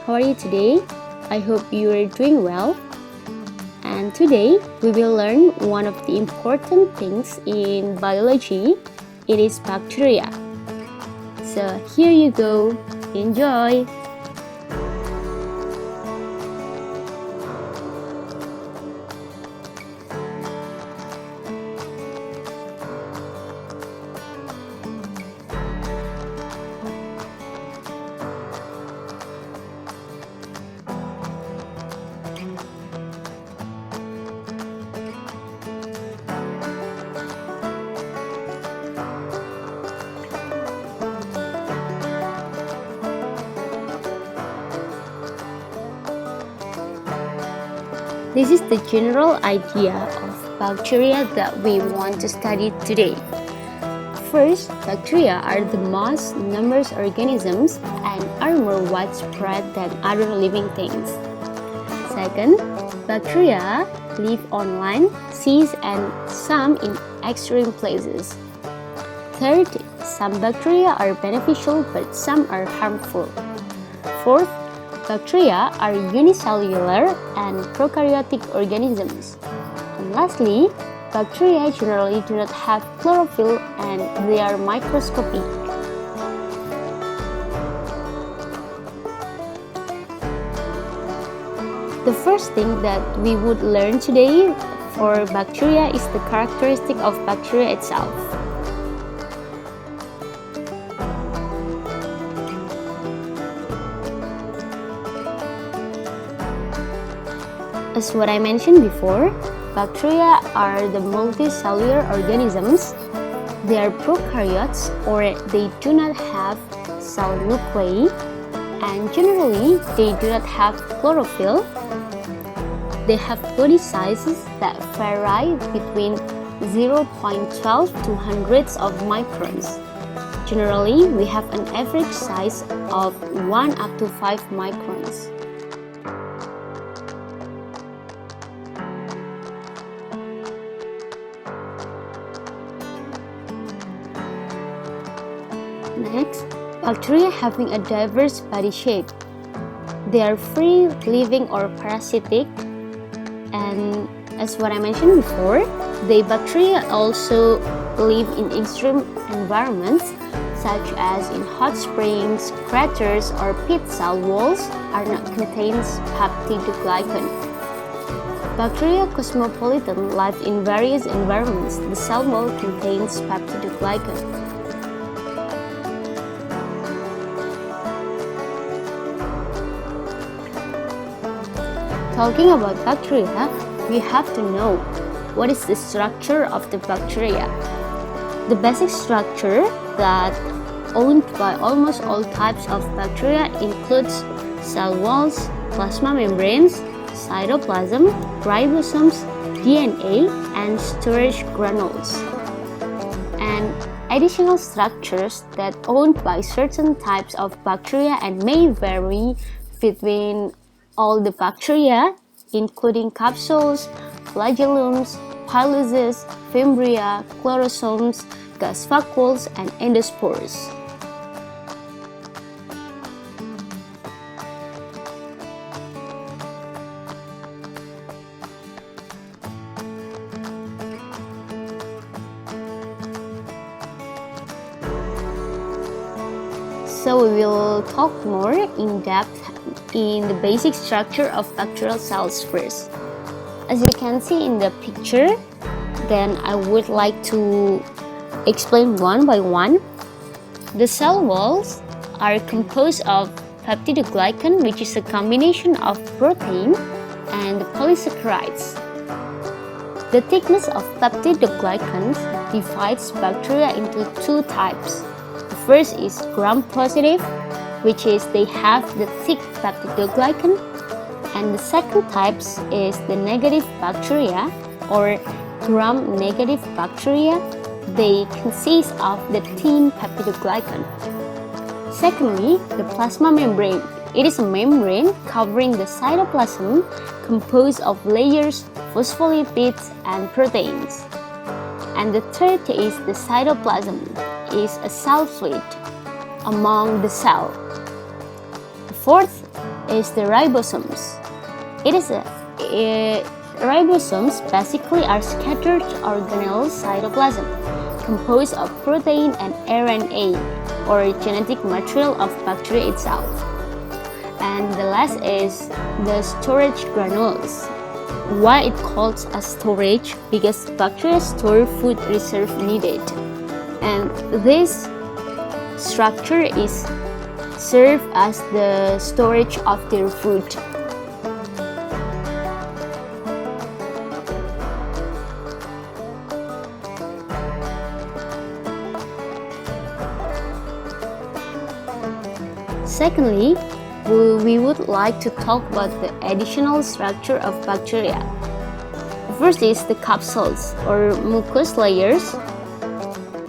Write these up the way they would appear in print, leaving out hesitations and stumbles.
How are you today? I hope you are doing well. And today we will learn one of the important things in biology. It is bacteria. So here you go. Enjoy! This is the general idea of bacteria that we want to study today. First, bacteria are the most numerous organisms and are more widespread than other living things. Second, bacteria live on land, seas, and some in extreme places. Third, some bacteria are beneficial but some are harmful. Fourth, bacteria are unicellular and prokaryotic organisms. And lastly, bacteria generally do not have chlorophyll and they are microscopic. The first thing that we would learn today for bacteria is the characteristic of bacteria itself. As what I mentioned before, bacteria are the multicellular organisms. They are prokaryotes or they do not have cell nuclei, and generally they do not have chlorophyll. They have body sizes that vary between 0.12 to hundreds of microns. Generally, we have an average size of 1 up to 5 microns. Next, bacteria having a diverse body shape. They are free living or parasitic, and as what I mentioned before, the bacteria also live in extreme environments such as in hot springs, craters, or pit. Cell walls are not contains peptidoglycan. Bacteria cosmopolitan live in various environments. The cell wall contains peptidoglycan. Talking about bacteria, we have to know what is the structure of the bacteria. The basic structure that owned by almost all types of bacteria includes cell walls, plasma membranes, cytoplasm, ribosomes, DNA, and storage granules. And additional structures that owned by certain types of bacteria and may vary between all the bacteria, including capsules, flagellums, pylosis, fimbria, chlorosomes, gas vacuoles, and endospores. So we will talk more in depth in the basic structure of bacterial cells first. As you can see in the picture, then I would like to explain one by one. The cell walls are composed of peptidoglycan, which is a combination of protein and polysaccharides. The thickness of peptidoglycans divides bacteria into two types. The first is gram-positive, which is they have the thick peptidoglycan, and the second type is the negative bacteria or gram-negative bacteria. They consist of the thin peptidoglycan. Secondly, the plasma membrane. It is a membrane covering the cytoplasm composed of layers, phospholipids, and proteins. And the third is the cytoplasm. It is a cell fluid among the cell. The fourth is the ribosomes. Ribosomes basically are scattered organelle cytoplasm composed of protein and RNA, or genetic material of bacteria itself. And the last is the storage granules. Why it calls as storage? Because bacteria store food reserve needed, and this structure is served as the storage of their food. Secondly, we would like to talk about the additional structure of bacteria. First is the capsules or mucous layers.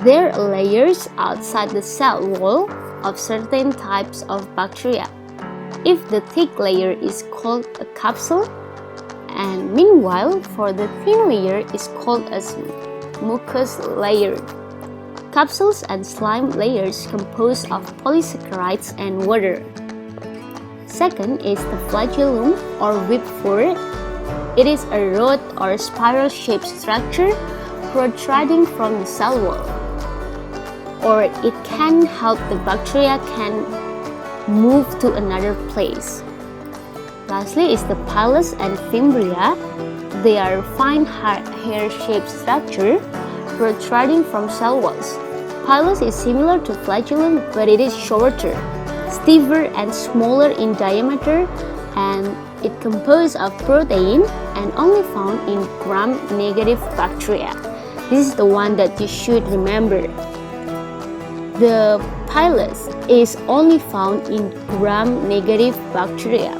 They are layers outside the cell wall of certain types of bacteria. If the thick layer is called a capsule, and meanwhile for the thin layer is called as mucous layer. Capsules and slime layers composed of polysaccharides and water. Second is the flagellum or whipfur. It is a rod or spiral-shaped structure protruding from the cell wall, or it can help the bacteria can move to another place. Lastly is the pilus and fimbria. They are fine hair-shaped structure protruding from cell walls. Pilus is similar to flagellum, but it is shorter, stiffer and smaller in diameter, and it composed of protein and only found in gram-negative bacteria. This is the one that you should remember. The pilus is only found in gram-negative bacteria.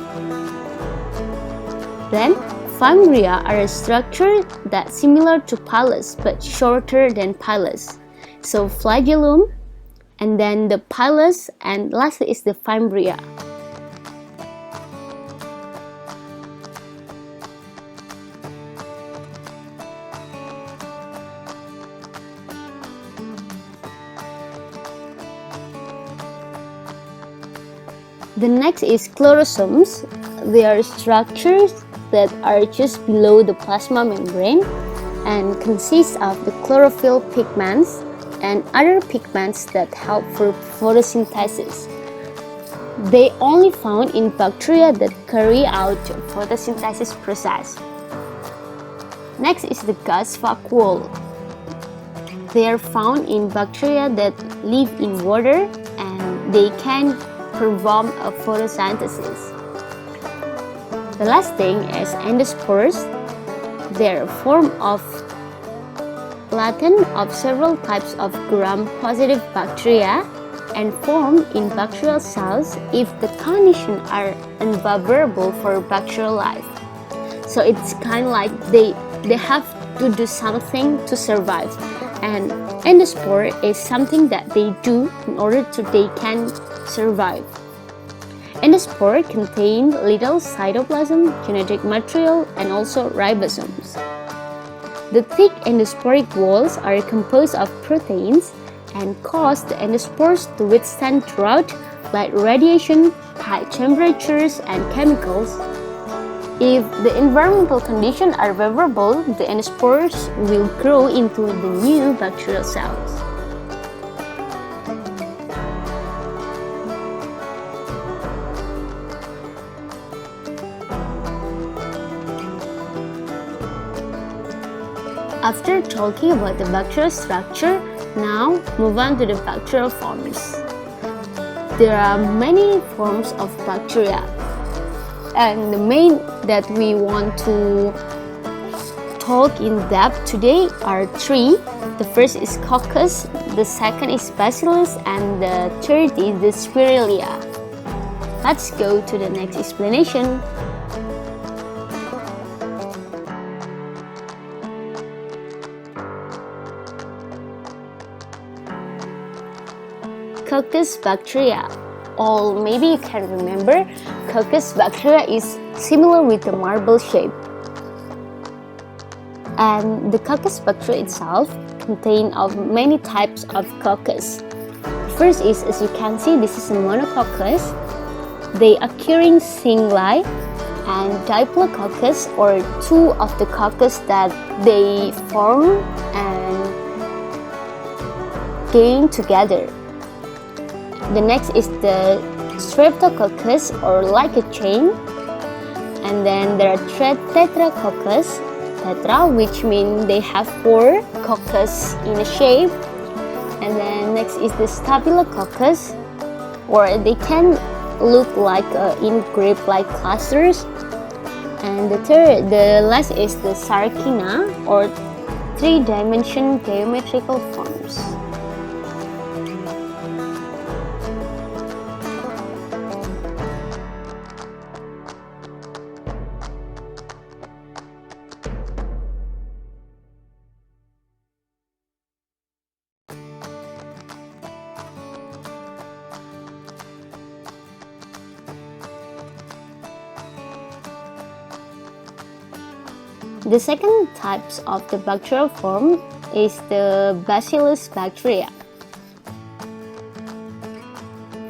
Then, fimbria are a structure that's similar to pilus but shorter than pilus. So flagellum, and then the pilus, and lastly is the fimbria. The next is chlorosomes. They are structures that are just below the plasma membrane and consist of the chlorophyll pigments and other pigments that help for photosynthesis. They only found in bacteria that carry out photosynthesis process. Next is the gas vacuole. They are found in bacteria that live in water and they can perform a photosynthesis. The last thing is endospores. They are a form of latent of several types of gram-positive bacteria and form in bacterial cells if the conditions are unfavorable for bacterial life. So it's kind of like they have to do something to survive, and endospore is something that they do in order to they can survive. Endospore contain little cytoplasm, genetic material, and also ribosomes. The thick endosporic walls are composed of proteins and cause the endospores to withstand drought, light radiation, high temperatures, and chemicals. If the environmental conditions are favorable, the endospores will grow into the new bacterial cells. After talking about the bacterial structure, now move on to the bacterial forms. There are many forms of bacteria, and the main that we want to talk in depth today are three. The first is Coccus, the second is Bacillus, and the third is the Spirillea. Let's go to the next explanation. Coccus bacteria, or maybe you can remember, Coccus bacteria is similar with the marble shape. And the Coccus bacteria itself contains of many types of Coccus. First is, as you can see, this is a Monococcus. they occur in singly and Diplococcus, or two of the coccus that they form and gain together. The next is the Streptococcus, or like a chain. And then there are Tetracoccus, tetra, which means they have four coccus in a shape. And then next is the Staphylococcus, or they can look like in grape-like clusters. And the last is the Sarcina, or three-dimensional geometrical forms. The second types of the bacterial form is the Bacillus bacteria.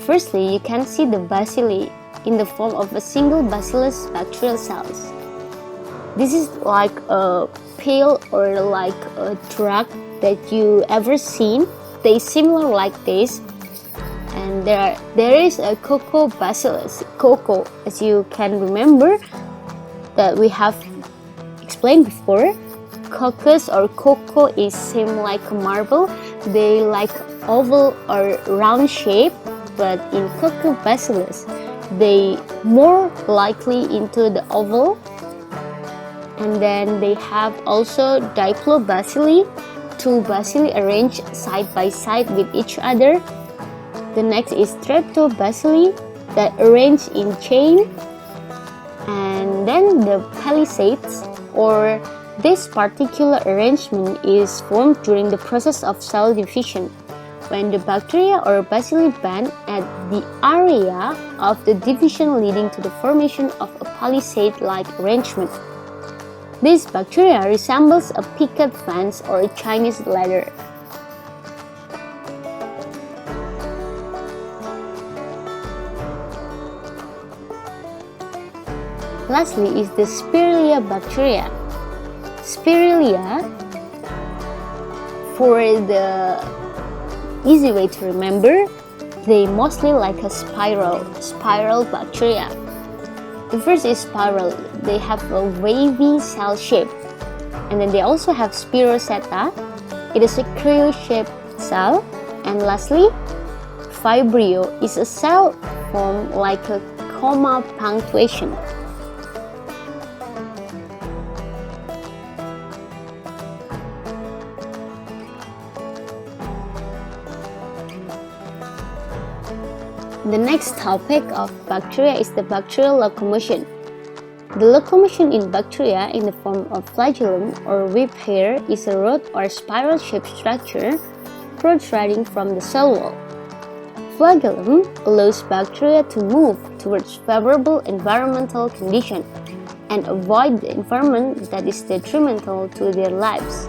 Firstly, you can see the bacilli in the form of a single Bacillus bacterial cells. This is like a pill or like a drug that you ever seen. They similar like this. And there is a cocoa bacillus, cocoa, as you can remember that we have explained before. Coccus or cocoa is same like a marble. They like oval or round shape, but in cocoa bacillus they more likely into the oval. And then they have also diplobacilli, two bacilli arranged side by side with each other. The next is streptobacilli that arrange in chain. And then the palisades, or this particular arrangement is formed during the process of cell division, when the bacteria or bacilli band at the area of the division, leading to the formation of a palisade-like arrangement. This bacteria resembles a picket fence or a Chinese ladder. Lastly is the Spiralia bacteria. Spiralia, for the easy way to remember, they mostly like a spiral bacteria. The first is spiral. They have a wavy cell shape. And then they also have Spirosetta. It is a krill-shaped cell. And lastly, Vibrio is a cell formed like a comma punctuation. The next topic of bacteria is the bacterial locomotion. The locomotion in bacteria in the form of flagellum or whip hair is a rod or spiral-shaped structure protruding from the cell wall. Flagellum allows bacteria to move towards favorable environmental conditions and avoid the environment that is detrimental to their lives.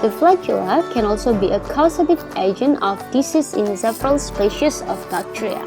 The flagella can also be a causative agent of disease in several species of bacteria.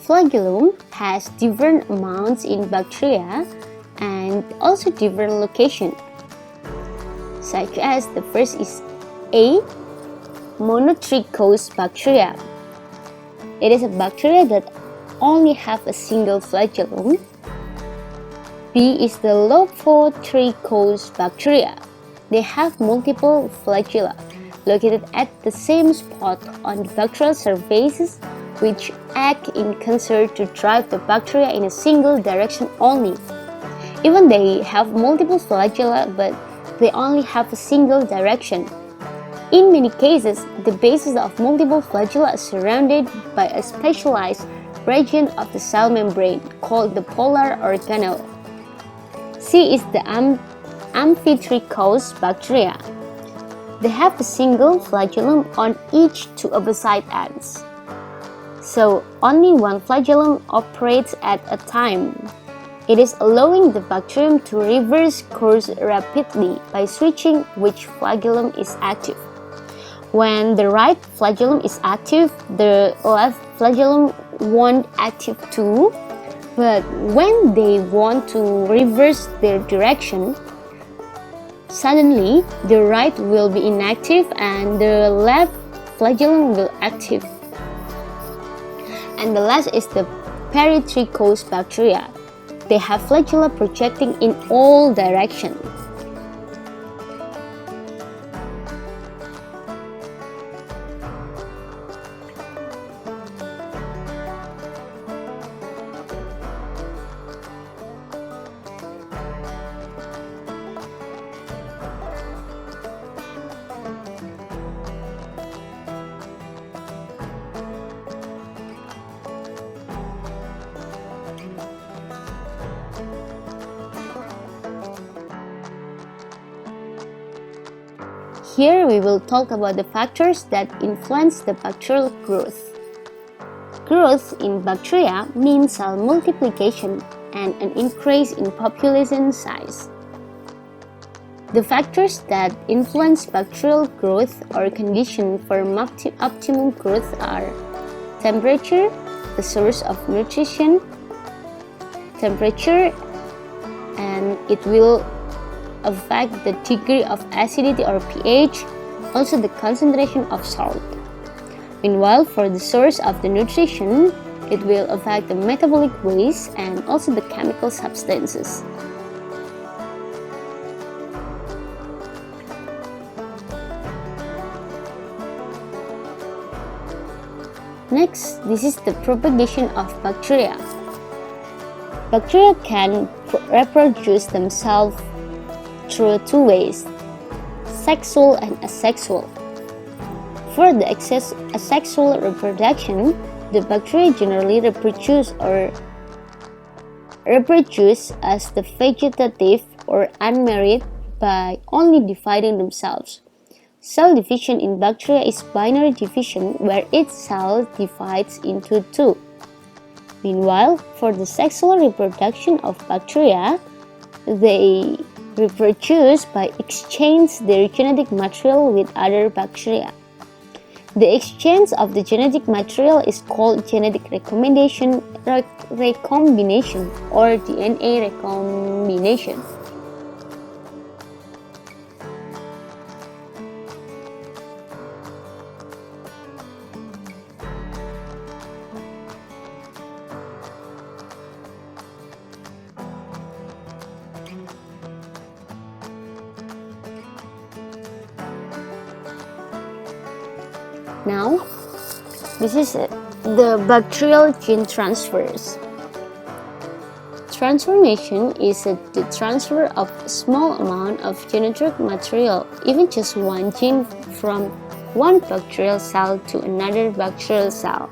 Flagellum has different amounts in bacteria and also different location, such as the first is A, monotrichous bacteria. It is a bacteria that only have a single flagellum. B is the Lophotrichous bacteria. They have multiple flagella located at the same spot on the bacterial surfaces, which act in concert to drive the bacteria in a single direction only. Even they have multiple flagella, but they only have a single direction. In many cases, the basis of multiple flagella is surrounded by a specialized region of the cell membrane called the polar organelle. C is the Amphitrichous bacteria. They have a single flagellum on each two opposite ends. So only one flagellum operates at a time. It is allowing the bacterium to reverse course rapidly by switching which flagellum is active. When the right flagellum is active, the left flagellum won't active too. But when they want to reverse their direction, suddenly the right will be inactive and the left flagellum will active. And the last is the Peritrichous bacteria. They have flagella projecting in all directions. Here we will talk about the factors that influence the bacterial growth. Growth in bacteria means cell multiplication and an increase in population size. The factors that influence bacterial growth or condition for optimum growth are temperature, the source of nutrition, temperature, and it will affect the degree of acidity or pH, also the concentration of salt. Meanwhile, for the source of the nutrition, it will affect the metabolic waste and also the chemical substances. Next, this is the propagation of bacteria. Bacteria can reproduce themselves through two ways, sexual and asexual. For the asexual reproduction, the bacteria generally reproduce as the vegetative or unmarried by only dividing themselves. Cell division in bacteria is binary division where each cell divides into two. Meanwhile, for the sexual reproduction of bacteria, they reproduce by exchange their genetic material with other bacteria. The exchange of the genetic material is called genetic recombination or DNA recombination. Now, this is the bacterial gene transfers. Transformation is the transfer of a small amount of genetic material, even just one gene, from one bacterial cell to another bacterial cell.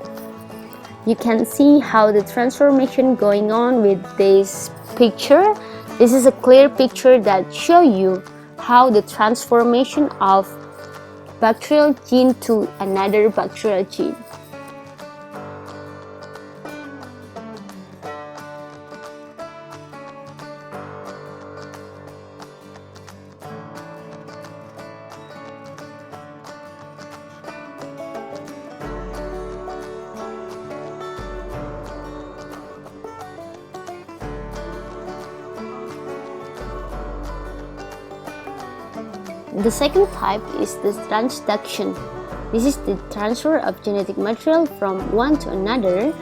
You can see how the transformation going on with this picture. This is a clear picture that shows you how the transformation of bacterial gene to another bacterial gene. The second type is the transduction. This is the transfer of genetic material from one to another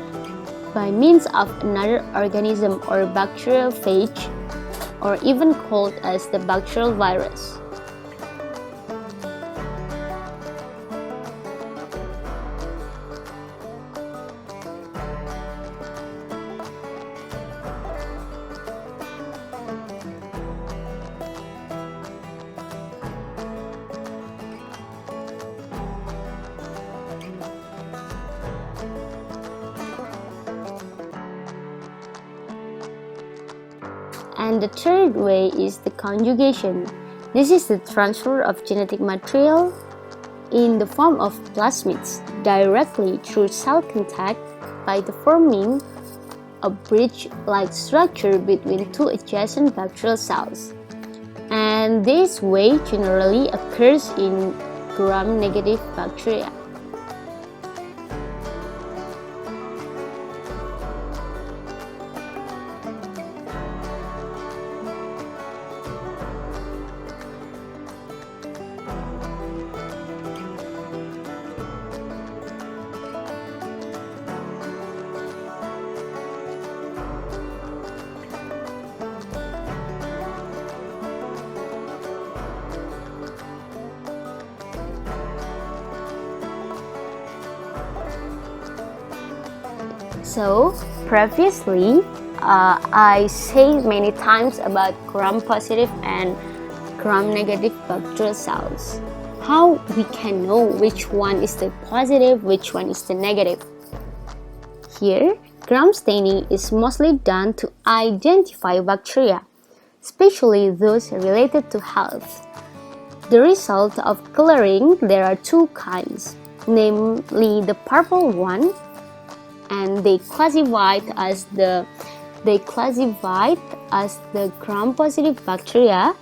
by means of another organism or bacteriophage, or even called as the bacterial virus. And the third way is the conjugation. This is the transfer of genetic material in the form of plasmids directly through cell contact by the forming a bridge-like structure between two adjacent bacterial cells. And this way generally occurs in gram-negative bacteria. So previously, I said many times about gram-positive and gram-negative bacterial cells. How we can know which one is the positive, which one is the negative? Here, gram staining is mostly done to identify bacteria, especially those related to health. The result of coloring, there are two kinds, namely the purple one, and they classified as the gram-positive bacteria.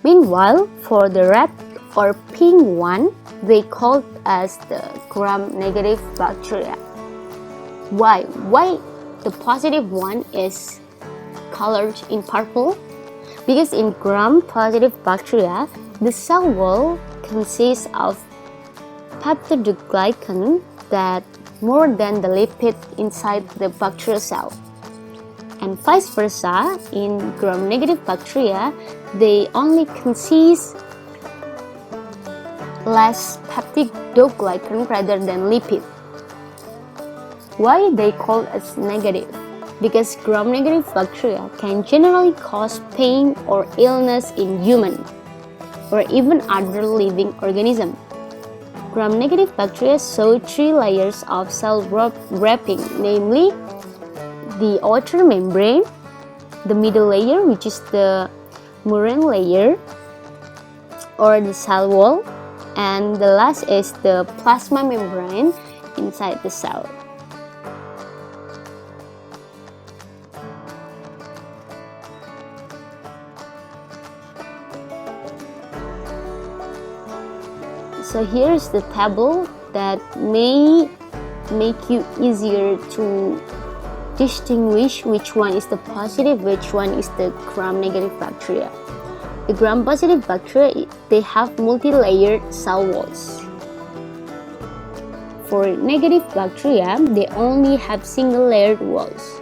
Meanwhile, for the red or pink one, they called as the gram-negative bacteria. Why the positive one is colored in purple? Because in gram-positive bacteria, the cell wall consists of peptidoglycan that more than the lipid inside the bacterial cell. And vice versa, in gram-negative bacteria, they only consist less peptidoglycan rather than lipid. Why they call as negative? Because gram-negative bacteria can generally cause pain or illness in human or even other living organism. Gram-negative bacteria show three layers of cell wrapping, namely the outer membrane, the middle layer, which is the murine layer or the cell wall, and the last is the plasma membrane inside the cell. So here is the table that may make you easier to distinguish which one is the positive, which one is the gram-negative bacteria. The gram-positive bacteria, they have multi-layered cell walls. For negative bacteria, they only have single-layered walls.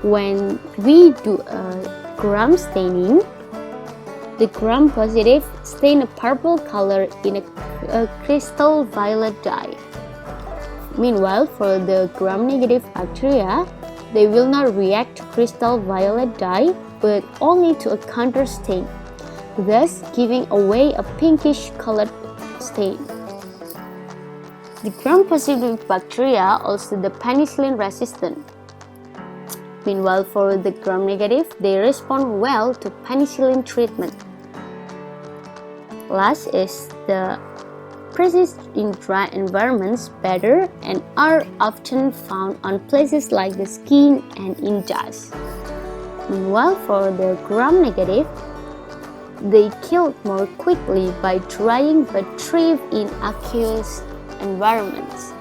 When we do a gram staining, the gram-positive stain a purple color in a crystal violet dye. Meanwhile, for the gram-negative bacteria, they will not react to crystal violet dye, but only to a counter stain, thus giving away a pinkish colored stain. The gram-positive bacteria also the penicillin resistant. Meanwhile, for the gram-negative, they respond well to penicillin treatment. Last is the persist in dry environments better and are often found on places like the skin and in dust. Meanwhile, for the gram-negative, they kill more quickly by drying but thrive in aqueous environments.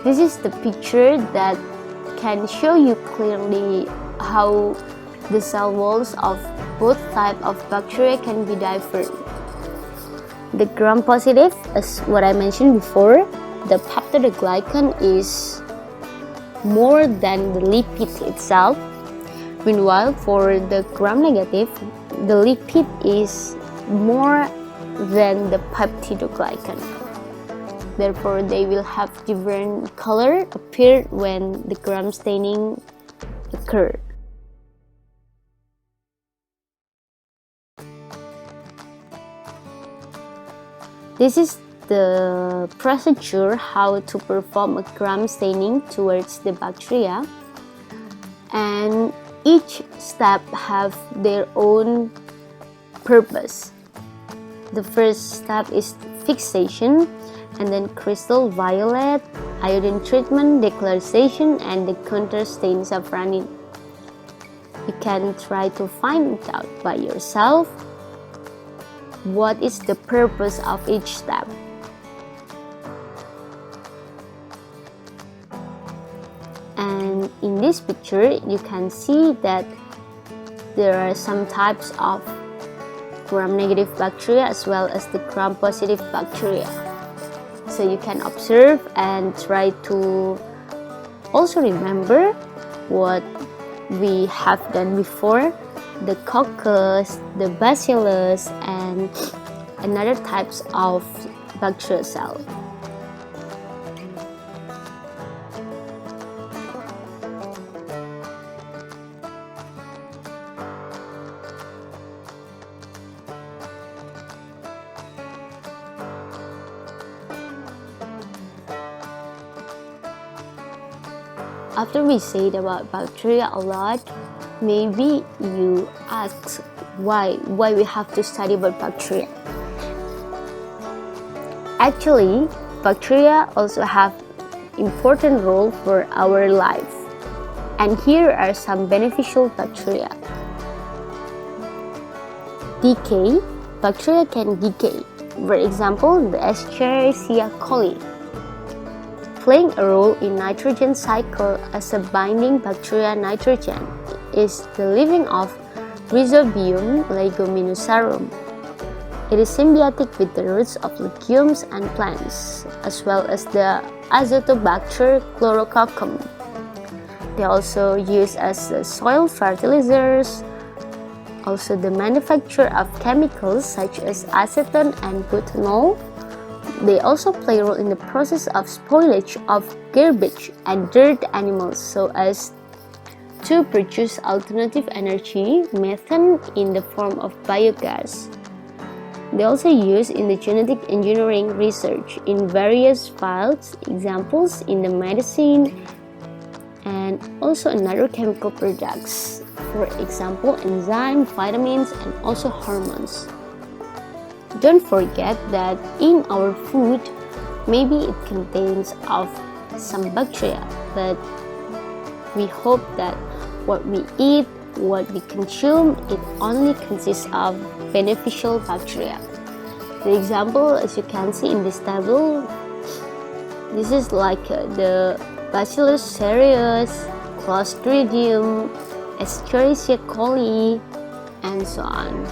This is the picture that can show you clearly how the cell walls of both types of bacteria can be different. The gram-positive, as what I mentioned before, the peptidoglycan is more than the lipid itself. Meanwhile, for the gram-negative, the lipid is more than the peptidoglycan. Therefore, they will have different color appear when the gram staining occurs. This is the procedure how to perform a gram staining towards the bacteria, and each step have their own purpose. The first step is fixation, and then crystal violet, iodine treatment, decolorization, and the counter stain safranin. You can try to find it out by yourself what is the purpose of each step. And in this picture, you can see that there are some types of gram-negative bacteria as well as the gram-positive bacteria. So you can observe and try to also remember what we have done before, the coccus, the bacillus, and another types of bacterial cell. After we said about bacteria a lot, maybe you ask why we have to study about bacteria. Actually, bacteria also have important role for our life, and here are some beneficial bacteria. Decay. Bacteria can decay. For example, the Escherichia coli, playing a role in nitrogen cycle as a binding bacteria. Nitrogen is the living of Rhizobium leguminosarum. It is symbiotic with the roots of legumes and plants, as well as the Azotobacter chlorococcum. They also use as soil fertilizers, also the manufacture of chemicals such as acetone and butanol. They also play a role in the process of spoilage of garbage and dirt animals so as to produce alternative energy, methane, in the form of biogas. They also use in the genetic engineering research in various fields, examples in the medicine and also in other chemical products, for example enzymes, vitamins, and also hormones. Don't forget that in our food, maybe it contains of some bacteria, but we hope that what we eat, what we consume, it only consists of beneficial bacteria. The example, as you can see in this table, this is like the Bacillus cereus, Clostridium, Escherichia coli, and so on.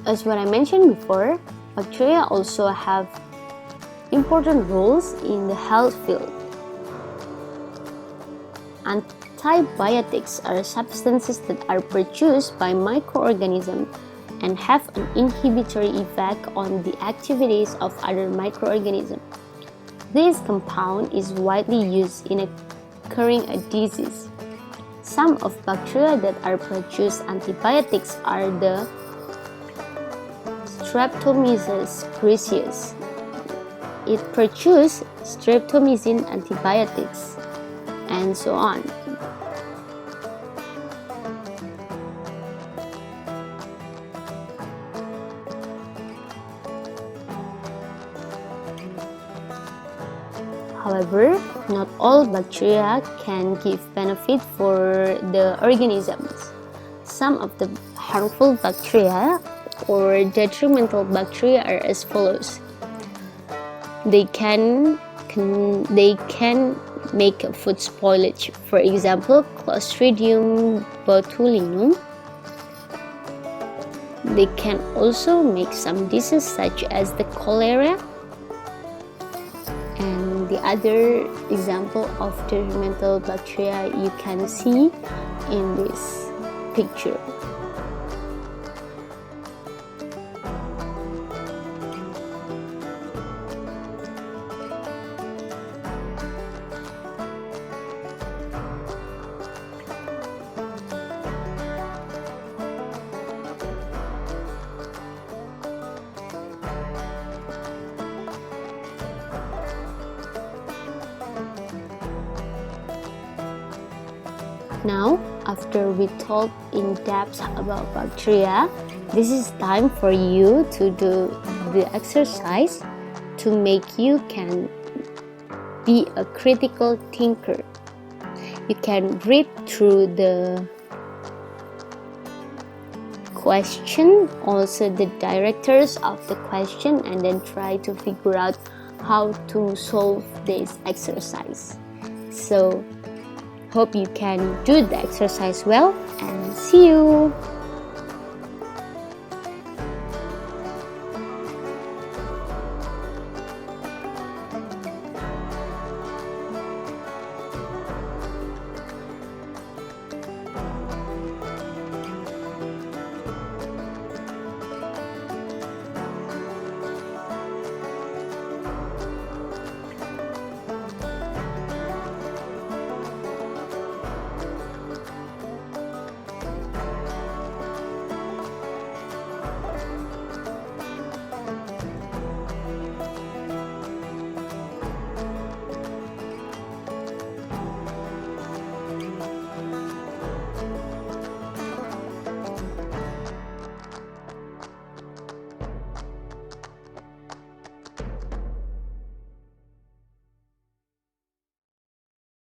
As what I mentioned before, bacteria also have important roles in the health field. Antibiotics are substances that are produced by microorganisms and have an inhibitory effect on the activities of other microorganisms. This compound is widely used in curing a disease. Some of bacteria that are produce antibiotics are the Streptomyces cereus. It produces streptomycin antibiotics, and so on. However, not all bacteria can give benefit for the organisms. Some of the harmful bacteria or detrimental bacteria are as follows. They can make food spoilage. For example, Clostridium botulinum. They can also make some diseases such as the cholera. And the other example of detrimental bacteria you can see in this picture. Now, after we talk in depth about bacteria, this is time for you to do the exercise to make you can be a critical thinker. You can read through the question, also the directors of the question, and then try to figure out how to solve this exercise. So, hope you can do the exercise well, and see you!